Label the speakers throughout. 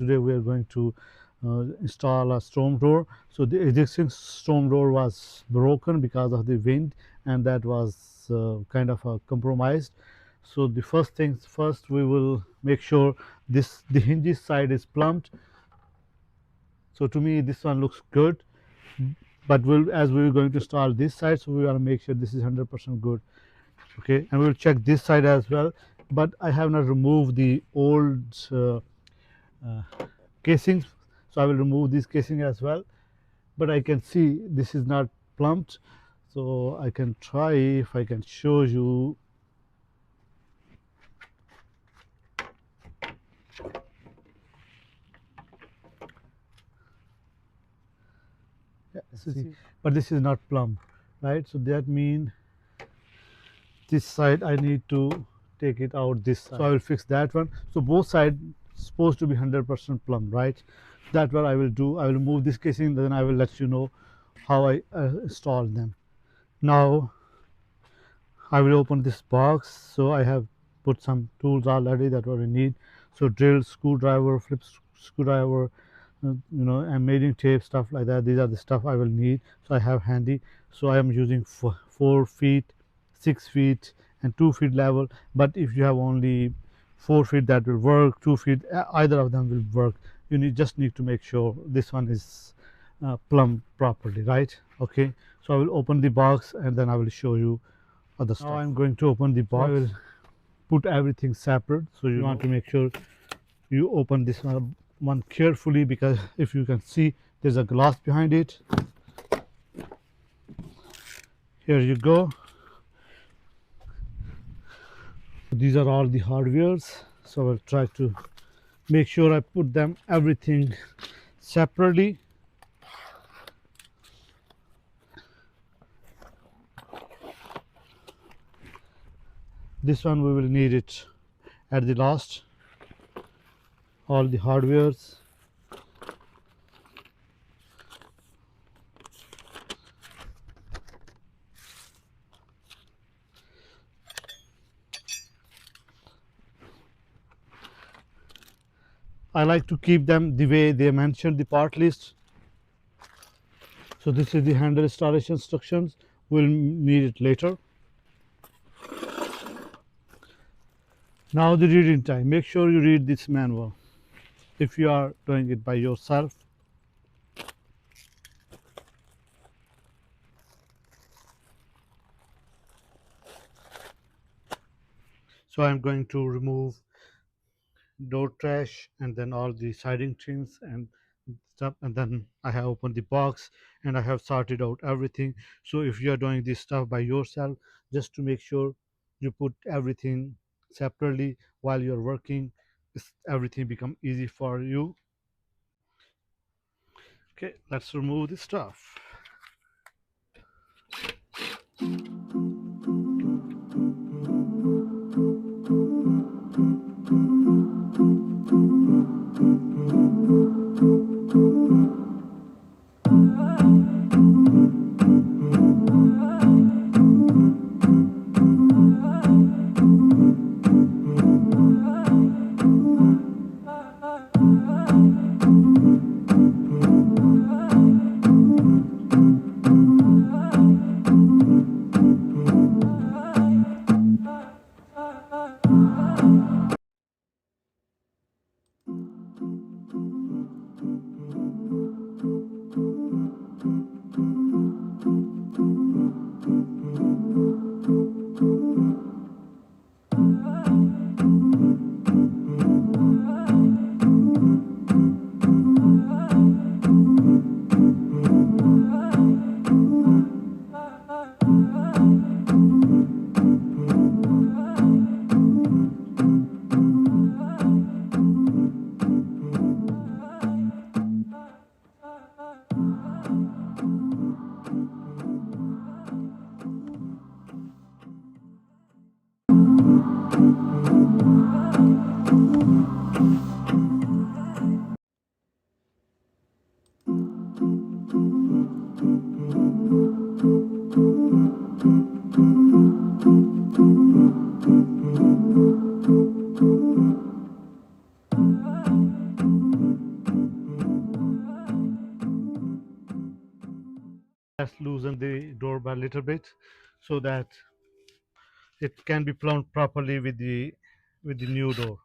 Speaker 1: Today we are going to install a storm door. So the existing storm door was broken because of the wind, and that was kind of compromised. So the first things first, we will make sure the hinges side is plumbed. So to me this one looks good, but as we're going to install this side, so we want to make sure this is 100% good. Okay, and we'll check this side as well, but I have not removed the old uh, casings, so I will remove this casing as well. But I can see this is not plumbed, so I can try if I can show you. Yeah, see, but this is not plumbed, right? So that means this side I need to take it out this side. So I will fix that one. So both sides supposed to be 100% plumbed, right? That's what I will do. I will remove this casing, then I will let you know how I install them. Now I will open this box. So I have put some tools already that what we need. So drill, screwdriver, flip screwdriver, and measuring tape, stuff like that. These are the stuff I will need. So I have handy. So I am using 4 feet, 6 feet, and 2 feet level. But if you have only 4 feet, that will work. 2 feet, either of them will work. You just need to make sure this one is plumbed properly, right? Okay. So I will open the box and then I will show you other stuff. Now I'm going to open the box. I will put everything separate. So you want to make sure you open this one carefully, because if you can see, there's a glass behind it. Here you go. These are all the hardwares. So I'll try to make sure I put them everything separately. This one we will need it at the last. All the hardwares. I like to keep them the way they mentioned the part list. So this is the handle installation instructions. We'll need it later. Now the reading time. Make sure you read this manual if you are doing it by yourself. So I'm going to remove door trash and then all the siding trims and stuff, and then I have opened the box and I have sorted out everything. So if you are doing this stuff by yourself, just to make sure you put everything separately while you're working, everything become easy for you. Okay, let's remove the stuff. Let's loosen the door by a little bit so that it can be plumbed properly with the new door.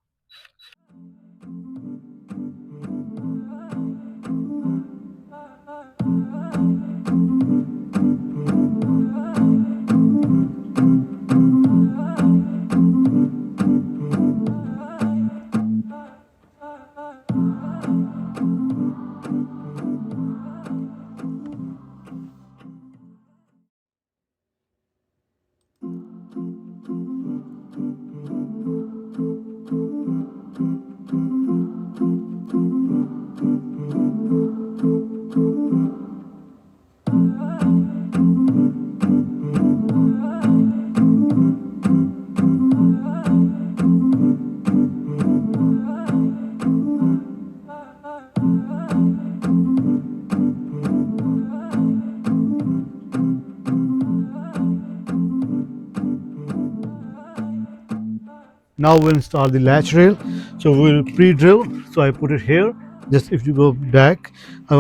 Speaker 1: Now we'll install the latch rail. So we'll pre-drill. So I put it here. Just if you go back,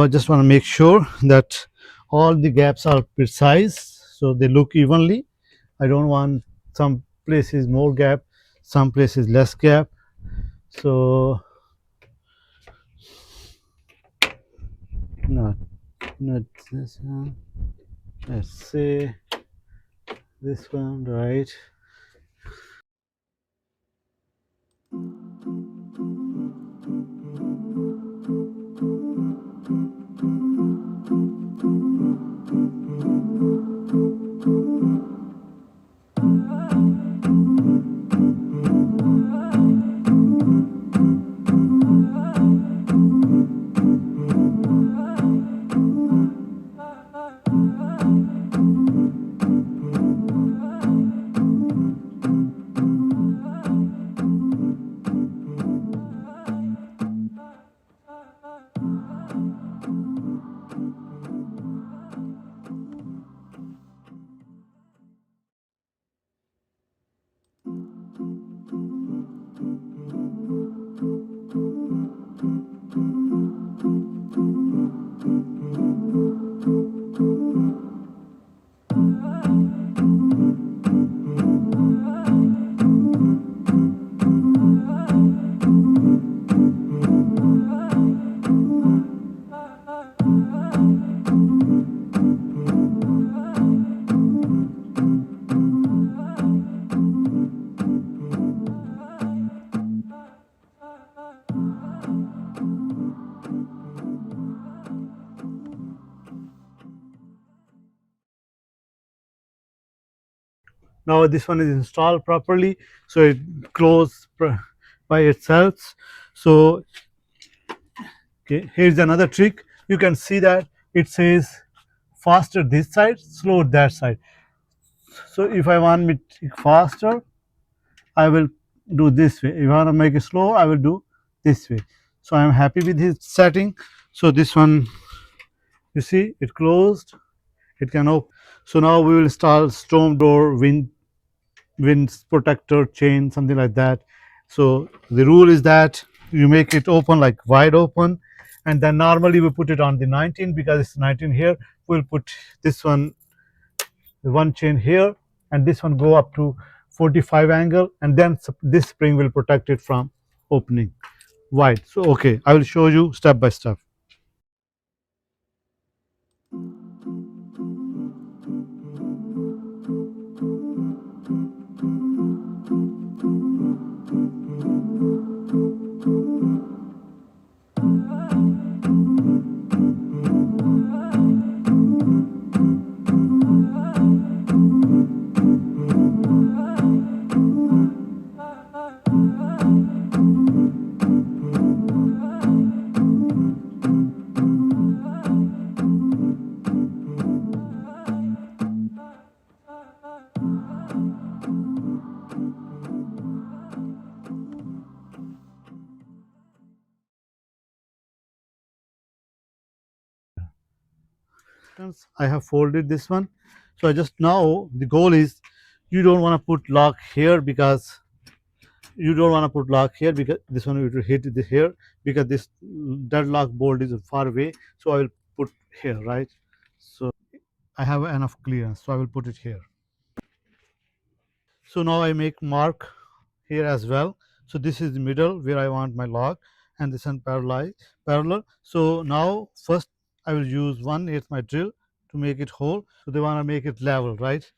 Speaker 1: just want to make sure that all the gaps are precise, so they look evenly. I don't want some places more gap, some places less gap. So not not this one. Let's say this one, right? Now this one is installed properly, so it closes by itself. So okay, here's another trick. You can see that it says faster this side, slow that side. So if I want it faster, I will do this way. If I want to make it slow, I will do this way. So I'm happy with his setting. So this one, you see, it closed. It can open. So now we will install storm door, wind protector, chain, something like that. So the rule is that you make it open like wide open, and then normally we put it on the 19 because it's 19 here. We'll put this one chain here, and this one go up to 45 angle, and then this spring will protect it from opening wide. So okay, I will show you step by step. I have folded this one. So I just now the goal is you don't want to put lock here because this one will hit the here because this deadlock bolt is far away. So I will put here, right? So I have enough clearance, so I will put it here. So now I make mark here as well. So this is the middle where I want my log, and this one parallel. So now first I will use 1/8 my drill to make it hole. So they want to make it level, right?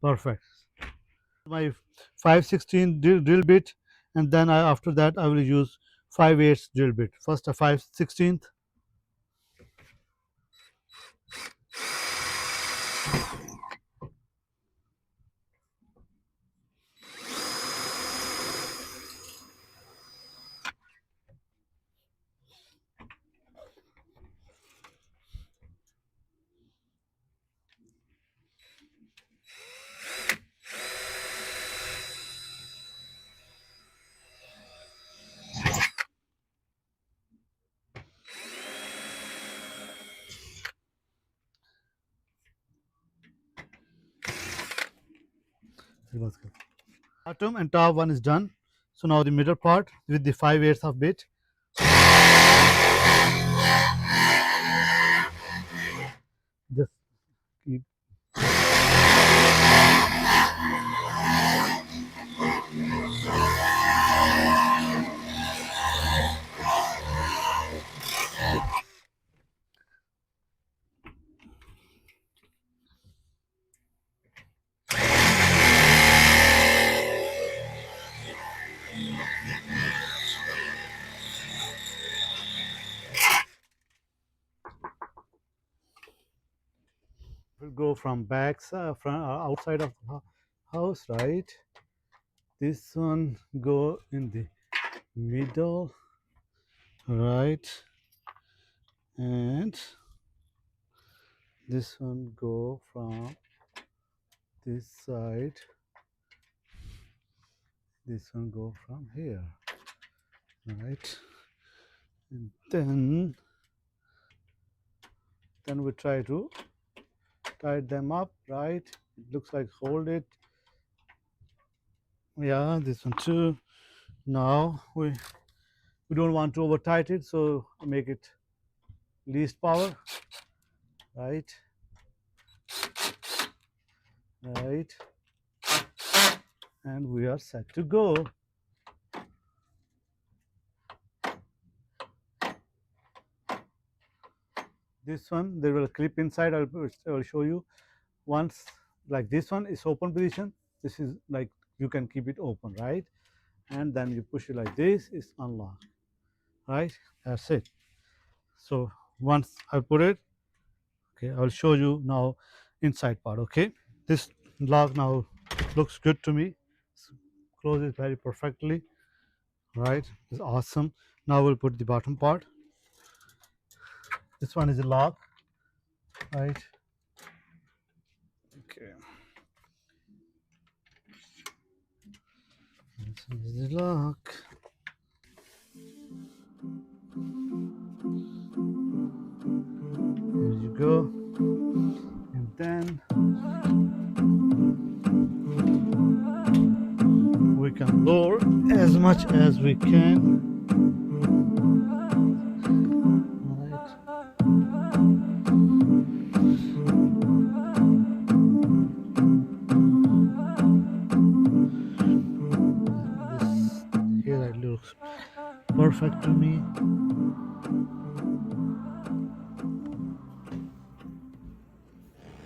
Speaker 1: Perfect. My 5/16 drill bit, and then after that I will use 5/8 drill bit. First a 5/16. Bottom and top one is done. So now the middle part with the 5/8 of bit. Just keep. Will go from from outside of the house, right? This one go in the middle, right? And this one go from this side. This one go from here, right? And then we try to tie them up, right? It looks like hold it. Yeah, this one too. Now we don't want to over tight it, so make it least power, right? Right, and we are set to go. This one there will clip inside. I will show you. Once like this one is open position, this is like you can keep it open, right? And then you push it like this, it's unlocked, right? That's it. So once I put it, okay, I will show you now inside part. Okay, this lock now looks good to me. Closes very perfectly, right? It's awesome. Now we'll put the bottom part. This one is a lock, right? Okay. This one is the lock. There you go. And then we can lower as much as we can. Right. This here it looks perfect to me.